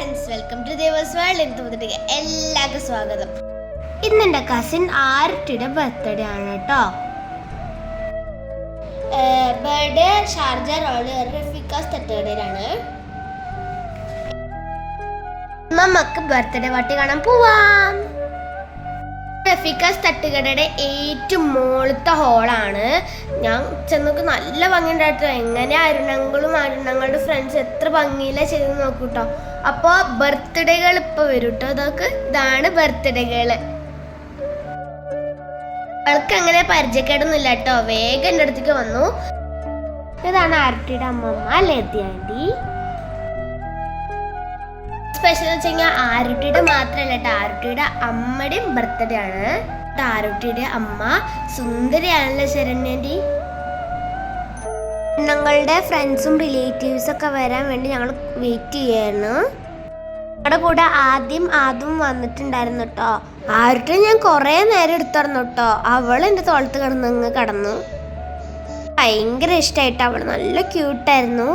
Friends, welcome to Devers world. എനിക്ക് തോന്നിട്ട് എല്ലാവർക്കും സ്വാഗതം. ഇന്ന് എൻ്റെ കസിൻ ആർട്ടിയുടെ ബർത്ത്ഡേ ആണ് കേട്ടോ. ബർത്ത്ഡേ ഷാർജ റോള് റഫീഖാസ് തട്ടുകടയിലാണ്. നമുക്ക് ബർത്ത്ഡേ പാർട്ടി കാണാൻ പോവാം. റഫീഖാസ് തട്ടുകടയുടെ ഏറ്റവും മുകളിലത്തെ ഹോളാണ്. ഞാൻ ചെന്നൊക്കെ നല്ല ഭംഗിയുണ്ടായിട്ടോ. എങ്ങനെ അരുണങ്ങളുടെ ഫ്രണ്ട്സ് എത്ര ഭംഗിയിലാണ് ചെയ്ത് നോക്കൂട്ടോ. അപ്പോൾ ബർത്ത്ഡേകൾ ഇപ്പോൾ വരും കേട്ടോ. ഇതാണ് ബർത്ത്ഡേകൾ. അവൾക്ക് അങ്ങനെ പരിചയക്കേടൊന്നുമില്ല കേട്ടോ. വേഗം എൻ്റെ അടുത്തേക്ക് വന്നു. ഇതാണ് ആർട്ടിയുടെ അമ്മമ്മ ലതി ആൻറ്റി. സ്പെഷ്യൽ വെച്ച് കഴിഞ്ഞാൽ ആരുട്ടിയുടെ മാത്രമല്ല കേട്ടോ, ആരുട്ടിയുടെ അമ്മയുടെയും ബർത്ത്ഡേ ആണ്. ആരുട്ടിയുടെ അമ്മ സുന്ദരിയാണല്ലോ ശരണ്യൻ്റെ. ഞങ്ങളുടെ ഫ്രണ്ട്സും റിലേറ്റീവ്സും ഒക്കെ വരാൻ വേണ്ടി ഞങ്ങൾ വെയിറ്റ് ചെയ്യായിരുന്നു. ഞങ്ങളുടെ കൂടെ ആദ്യം വന്നിട്ടുണ്ടായിരുന്നു കേട്ടോ. ആരുട്ടി ഞാൻ കുറേ നേരം എടുത്തിരുന്നു കേട്ടോ. അവൾ എൻ്റെ തോളത്ത് കടന്നു. ഭയങ്കര ഇഷ്ടമായിട്ട്. അവൾ നല്ല ക്യൂട്ടായിരുന്നു.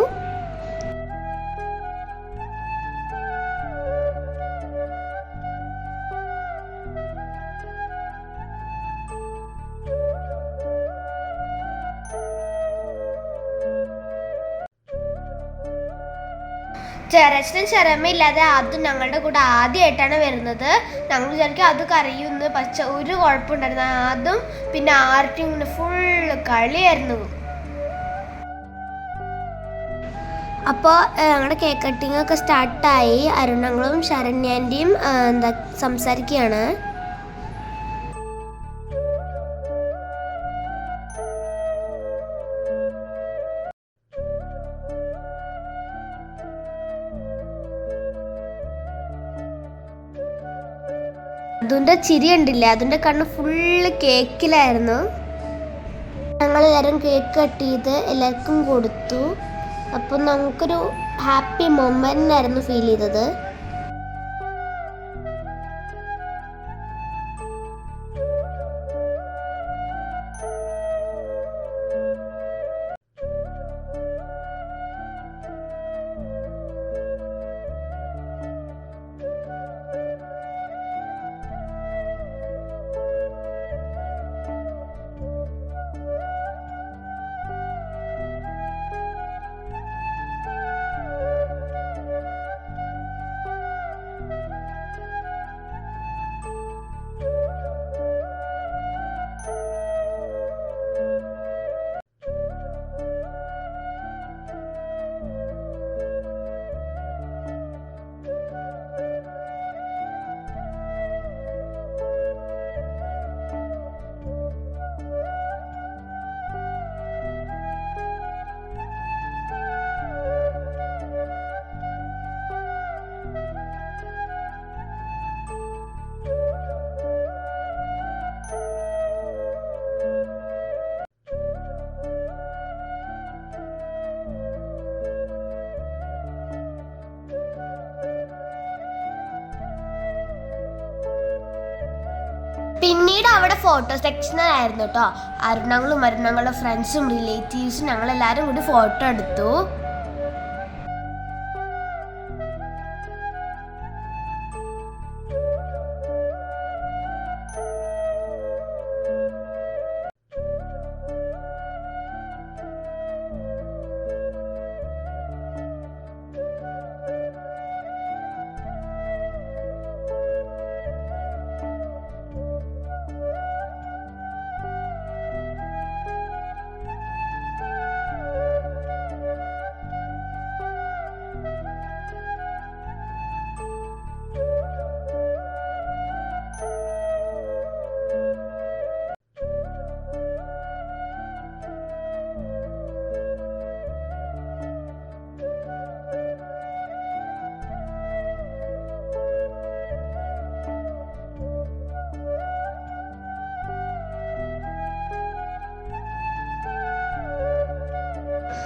ചെറച്ചനും ചെറമ്മയില്ലാതെ അതും ഞങ്ങളുടെ കൂടെ ആദ്യമായിട്ടാണ് വരുന്നത്. ഞങ്ങൾ വിചാരിക്കും അത് കരയുന്നു, പക്ഷെ ഒരു കുഴപ്പമുണ്ടായിരുന്നു. അതും പിന്നെ ആർട്ടിയും ഇങ്ങനെ ഫുള്ള് കളിയായിരുന്നു. അപ്പോൾ ഞങ്ങളുടെ കേക്ക് കട്ടിങ് ഒക്കെ സ്റ്റാർട്ടായി. അരുണങ്ങളും ശരണ്യാൻ്റെയും സംസാരിക്കുകയാണ്. അതിൻ്റെ ചിരി ഉണ്ടില്ലേ, അതിൻ്റെ കണ്ണ് ഫുള്ള് കേക്കിലായിരുന്നു. ഞങ്ങളെല്ലാവരും കേക്ക് കട്ട് ചെയ്ത് എല്ലാവർക്കും കൊടുത്തു. അപ്പം നമുക്കൊരു ഹാപ്പി മൊമെൻ്റ് ആയിരുന്നു ഫീൽ ചെയ്തത്. പിന്നീട് അവിടെ ഫോട്ടോ സെക്ഷനായിരുന്നു കേട്ടോ. അരുണങ്ങളുടെ ഫ്രണ്ട്സും റിലേറ്റീവ്സും ഞങ്ങളെല്ലാവരും കൂടി ഫോട്ടോ എടുത്തു.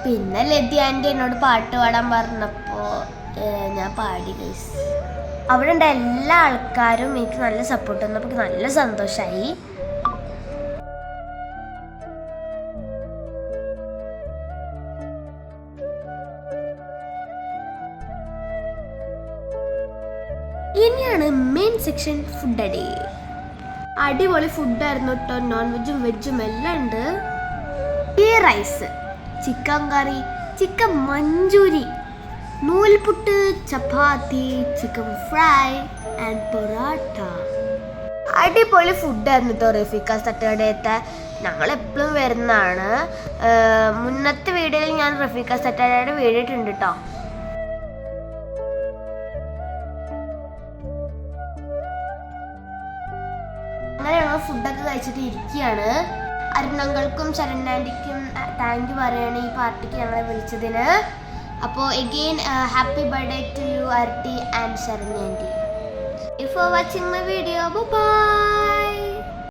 പിന്നെ ലതി ആൻറ്റി എന്നോട് പാട്ട് പാടാൻ പറഞ്ഞപ്പോൾ ഞാൻ പാടി ഗൈസ്. അവിടെ ഉണ്ട് എല്ലാ ആൾക്കാരും എനിക്ക് നല്ല സപ്പോർട്ട് തന്നപ്പോൾ എനിക്ക് നല്ല സന്തോഷമായി. ഇനിയാണ് മെയിൻ സെക്ഷൻ, ഫുഡ് അടി. അടിപൊളി ഫുഡായിരുന്നു കേട്ടോ, നോൺ വെജും വെജും എല്ലാം ഉണ്ട്. ഈ rice, chicken curry, chicken manchurian, noolputtu, chapati, chicken fry and porotta. അടിപൊളി ഫുഡായിരുന്നു കേട്ടോ റഫീഖാസ് തട്ടുകടയത്തെ. ഞങ്ങൾ എപ്പോഴും വരുന്നതാണ്. മുന്നത്തെ വീഡിയോയിൽ ഞാൻ റഫീഖാസ് തട്ടുകടയുടെ വീഡിയോ ഇട്ടുണ്ട് കേട്ടോ. അങ്ങനെ ഞങ്ങൾ ഫുഡൊക്കെ കഴിച്ചിട്ട് ഇരിക്കുകയാണ്. അരുണങ്ങൾക്കും ശരണ്യാൻറ്റിക്കും താങ്ക് യു പറയാണ് ഈ പാർട്ടിക്ക് ഞങ്ങളെ വിളിച്ചതിന്. അപ്പോൾ again happy birthday to you Arti and ശരണ്യാൻറ്റി. Thank you for watching my video. Bye bye.